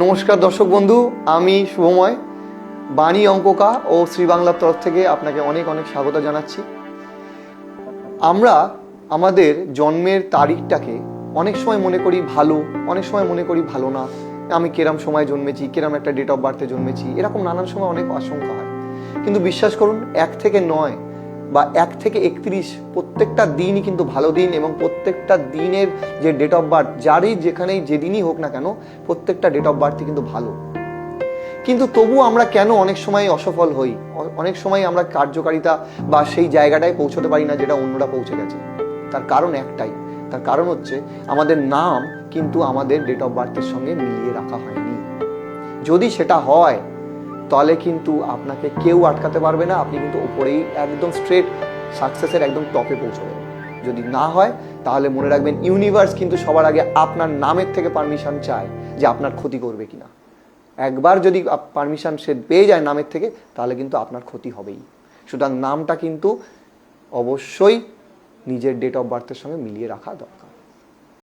নমস্কার দর্শক বন্ধু, আমি শুভময় বাণী অঙ্ককা ও শ্রী বাংলার তরফ থেকে আপনাকে অনেক অনেক স্বাগত জানাচ্ছি। আমরা আমাদের জন্মের তারিখটাকে অনেক সময় মনে করি ভালো, অনেক সময় মনে করি ভালো না। আমি কেরাম সময় জন্মেছি, কেরাম একটা ডেট অফ বার্থে জন্মেছি, এরকম নানান সময় অনেক আশঙ্কা হয়। কিন্তু বিশ্বাস করুন, 1 থেকে 9 বা 1 থেকে 31 প্রত্যেকটা দিনই কিন্তু ভালো দিন, এবং প্রত্যেকটা দিনের যে ডেট অফ বার্থ যারই যেখানেই যেদিনই হোক না কেন, প্রত্যেকটা ডেট অফ বার্থই কিন্তু ভালো। কিন্তু তবু আমরা কেন অনেক সময় অসফল হই, অনেক সময় আমরা কার্যকারিতা বা সেই জায়গাটায় পৌঁছতে পারি না যেটা অন্যরা পৌঁছে গেছে? তার কারণ একটাই, তার কারণ হচ্ছে আমাদের নাম কিন্তু আমাদের ডেট অফ বার্থের সঙ্গে মিলিয়ে রাখা হয়নি। যদি সেটা হয় তাহলে কিন্তু আপনাকে কেউ আটকাতে পারবে না, আপনি কিন্তু ওপরেই একদম স্ট্রেট সাকসেসের একদম টপে পৌঁছবেন। যদি না হয় তাহলে মনে রাখবেন, ইউনিভার্স কিন্তু সবার আগে আপনার নামের থেকে পারমিশন চায় যে আপনার ক্ষতি করবে কিনা। একবার যদি পারমিশন সে পেয়ে যায় নামের থেকে, তাহলে কিন্তু আপনার ক্ষতি হবেই। সুতরাং নামটা কিন্তু অবশ্যই নিজের ডেট অফ বার্থের সঙ্গে মিলিয়ে রাখা দরকার।